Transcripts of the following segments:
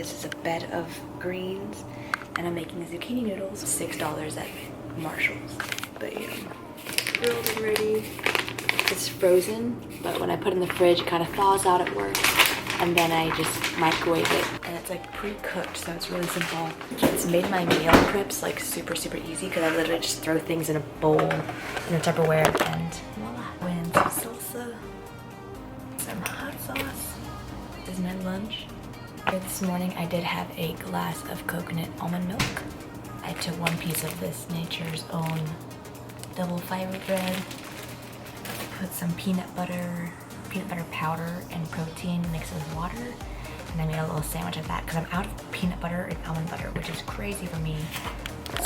This is a bed of greens, and I'm making zucchini noodles. $6 at Marshall's. Bam. Grilled and ready. It's frozen, but when I put it in the fridge, it kind of thaws out at work. And then I just microwave it. And it's like pre-cooked, so it's really simple. It's made my meal preps like super easy because I literally just throw things in a bowl, in a Tupperware, and voila. Win some salsa, some hot sauce. This is my lunch. This morning I did have a glass of coconut almond milk. I took 1 piece of this Nature's Own double fiber bread, put some peanut butter powder and protein mixed with water, and I made a little sandwich of that because I'm out of peanut butter and almond butter, which is crazy for me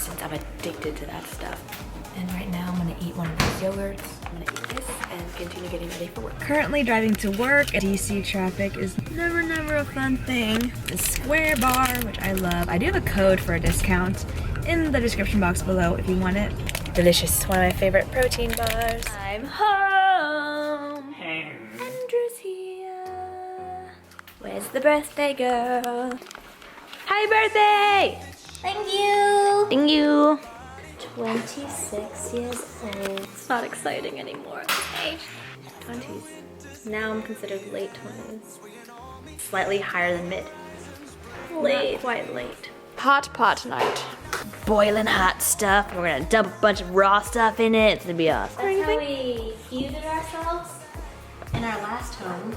since I'm addicted to that stuff. And right now I'm gonna eat one of these yogurts. I'm gonna eat this and continue getting ready for work. Currently driving to work. DC traffic is never a fun thing. The Square Bar, which I love. I do have a code for a discount in the description box below if you want it. Delicious. One of my favorite protein bars. I'm home. Andrew's here. Where's the birthday girl? Happy birthday! Thank you. Thank you. 26 years old. It's not exciting anymore. Age. 20s. Now I'm considered late 20s. Slightly higher than mid. Late. Not quite late. Pot night. Boiling hot stuff. We're gonna dump a bunch of raw stuff in it. It's gonna be awesome. That's how we feuded ourselves in our last home.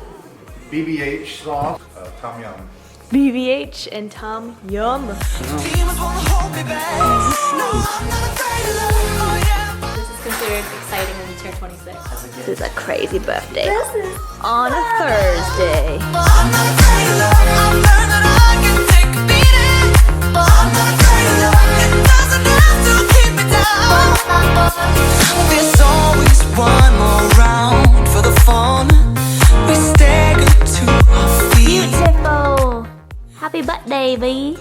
BBH sauce, Tom Yum. BBH and Tom Yum. This is considered exciting when you turn 26. This is a crazy birthday. This is on a Thursday. There's always one more round for the fun. We stagger to our feet. Beautiful. Happy birthday, B.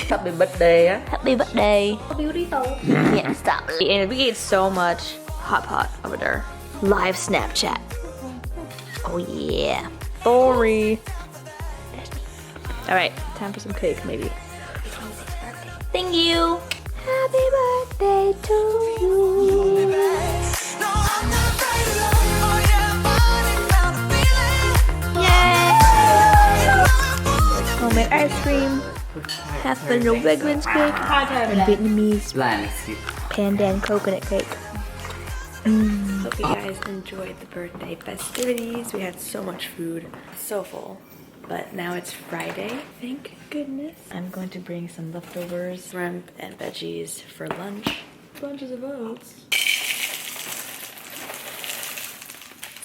Happy birthday. Happy birthday. Beautiful. Yeah, stop. And we ate so much hot pot over there. Live Snapchat. Oh yeah. Sorry. All right, time for some cake, maybe. Thank you. Happy birthday to you. Homemade ice cream, half vanilla Wegmans cake, and Vietnamese pandan coconut cake. Hope you guys enjoyed the birthday festivities. We had so much food, so full. But now it's Friday, thank goodness. I'm going to bring some leftovers, shrimp and veggies for lunch. Bunches of oats.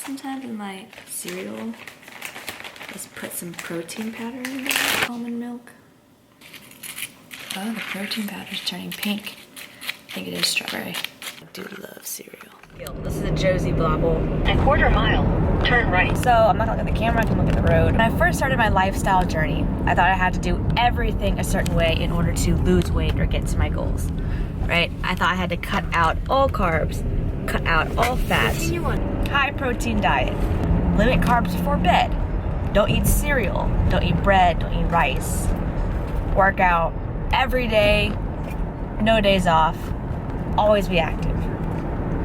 Sometimes in my cereal, just put some protein powder in there, almond milk. Oh, the protein powder is turning pink. I think it is strawberry. I do love cereal. Yo, this is a Josie Blabble. A quarter mile, turn right. So I'm not gonna look at the camera, I can look at the road. When I first started my lifestyle journey, I thought I had to do everything a certain way in order to lose weight or get to my goals, right? I thought I had to cut out all carbs, cut out all fats, high protein diet, limit carbs before bed, don't eat cereal, don't eat bread, don't eat rice, work out every day, no days off, always be active.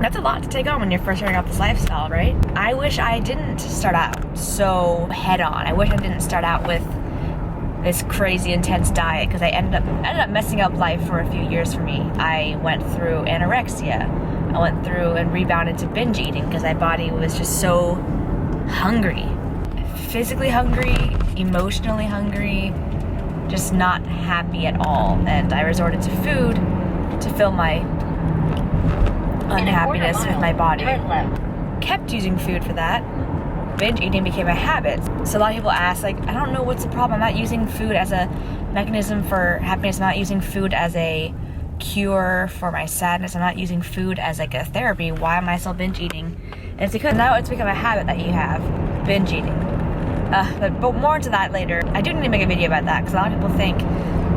That's a lot to take on when you're first starting out this lifestyle, right? I wish I didn't start out so head on. I wish I didn't start out with this crazy intense diet because I ended up messing up life for a few years for me. I went through anorexia. I went through and rebounded to binge eating because my body was just so hungry. Physically hungry, emotionally hungry, just not happy at all. And I resorted to food to fill my unhappiness with my body. Kept using food for that. Binge eating became a habit. So a lot of people ask, like, I don't know what's the problem. I'm not using food as a mechanism for happiness. I'm not using food as a cure for my sadness. I'm not using food as like a therapy. Why am I still binge eating? And it's because now it's become a habit that you have, binge eating. But more into that later. I do need to make a video about that because a lot of people think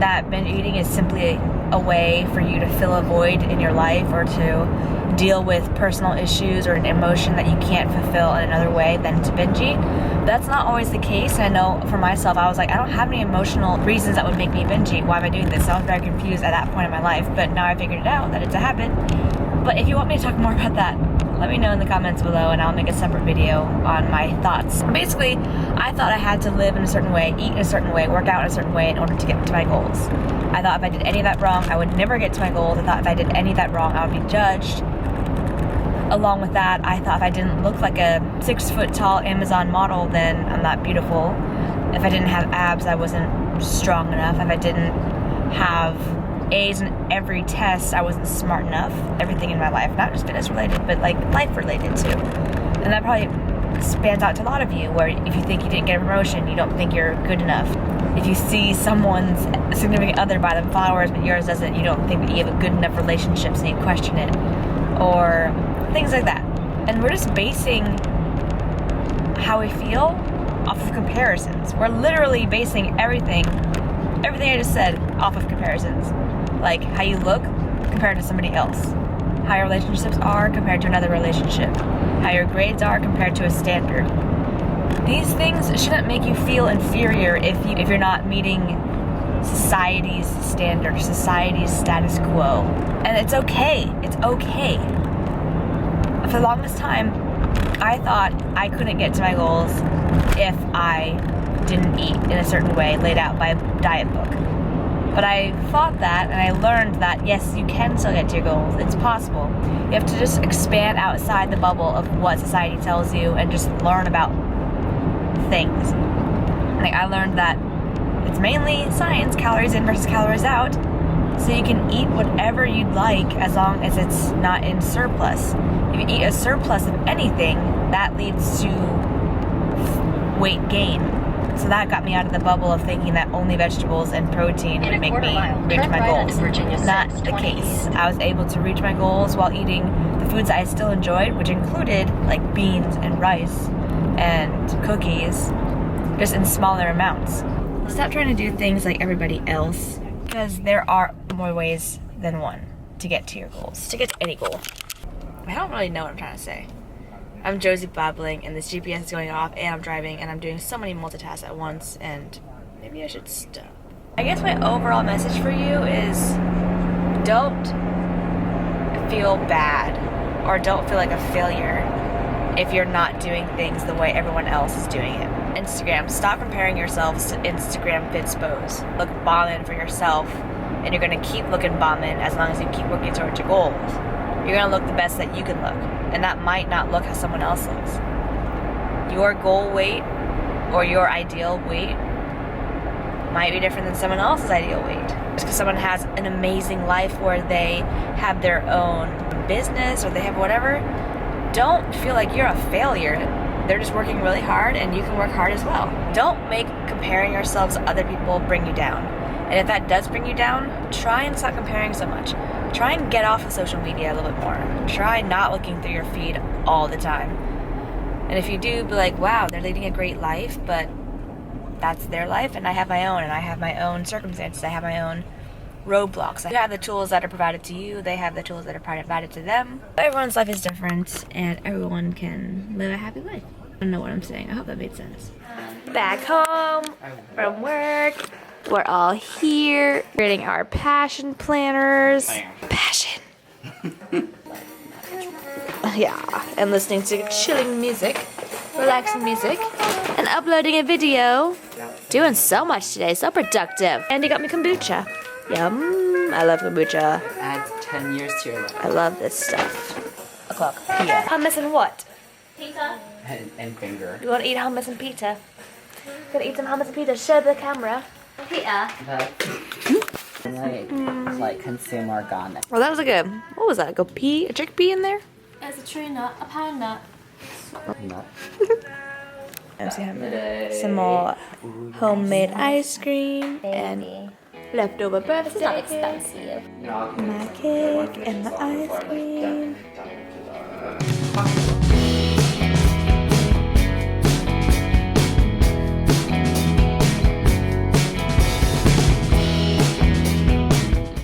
that binge eating is simply a way for you to fill a void in your life or to deal with personal issues or an emotion that you can't fulfill in another way than to binge eat. That's not always the case. And I know for myself, I was like, I don't have any emotional reasons that would make me binge eat. Why am I doing this? So I was very confused at that point in my life, but now I figured it out that it's a habit. But if you want me to talk more about that, let me know in the comments below and I'll make a separate video on my thoughts. Basically, I thought I had to live in a certain way, eat in a certain way, work out in a certain way in order to get to my goals. I thought if I did any of that wrong, I would never get to my goals. I thought if I did any of that wrong, I would be judged. Along with that, I thought if I didn't look like a 6-foot tall Amazon model, then I'm not beautiful. If I didn't have abs, I wasn't strong enough. If I didn't have A's in every test, I wasn't smart enough. Everything in my life, not just fitness related, but like life related too. And that probably spans out to a lot of you, where if you think you didn't get a promotion, you don't think you're good enough. If you see someone's significant other buy them flowers but yours doesn't, you don't think that you have a good enough relationship, so you question it. Or things like that. And we're just basing how we feel off of comparisons. We're literally basing everything I just said off of comparisons. Like how you look compared to somebody else, how your relationships are compared to another relationship, how your grades are compared to a standard. These things shouldn't make you feel inferior if you're not meeting society's standard, society's status quo. And it's okay. It's okay. For the longest time, I thought I couldn't get to my goals if I didn't eat in a certain way laid out by a diet book. But I fought that and I learned that yes, you can still get to your goals. It's possible. You have to just expand outside the bubble of what society tells you and just learn about things. Like I learned that it's mainly science, calories in versus calories out. So you can eat whatever you'd like as long as it's not in surplus. If you eat a surplus of anything, that leads to weight gain. So that got me out of the bubble of thinking that only vegetables and protein would make me reach my goals. Not the case. I was able to reach my goals while eating the foods I still enjoyed, which included like beans and rice and cookies, just in smaller amounts. Stop trying to do things like everybody else, because there are more ways than one to get to your goals, to get to any goal. I don't really know what I'm trying to say. I'm Josie Blabbling and this GPS is going off and I'm driving and I'm doing so many multitasks at once and maybe I should stop. I guess my overall message for you is don't feel bad or don't feel like a failure if you're not doing things the way everyone else is doing it. Instagram, stop comparing yourselves to Instagram fitspos. Look bombing for yourself and you're gonna keep looking bombing as long as you keep working towards your goals. You're gonna look the best that you can look, and that might not look how someone else looks. Your goal weight or your ideal weight might be different than someone else's ideal weight. Just because someone has an amazing life where they have their own business or they have whatever, don't feel like you're a failure. They're just working really hard and you can work hard as well. Don't make comparing yourselves to other people bring you down. And if that does bring you down, try and stop comparing so much. Try and get off of social media a little bit more. Try not looking through your feed all the time. And if you do, be like, wow, they're leading a great life, but that's their life and I have my own, and I have my own circumstances. I have my own roadblocks. You have the tools that are provided to you. They have the tools that are provided to them. Everyone's life is different and everyone can live a happy life. I don't know what I'm saying. I hope that made sense. Back home from work. We're all here creating our passion planners. Passion. Yeah, and listening to chilling music, relaxing music, and uploading a video. Doing so much today, so productive. Andy got me kombucha. Yum, I love kombucha. Adds 10 years to your life. I love this stuff. O'clock. Yeah. Hummus and what? Pizza. And finger. You want to eat hummus and pizza? Gonna eat some hummus and pizza. Show the camera. Pizza. Like consume organic. Well, that was a good. What was that? A chickpea in there? It's a tree nut, a pine nut. Nut. Some more homemade ice cream and leftover birthday. It's not expensive. My cake and the ice cream.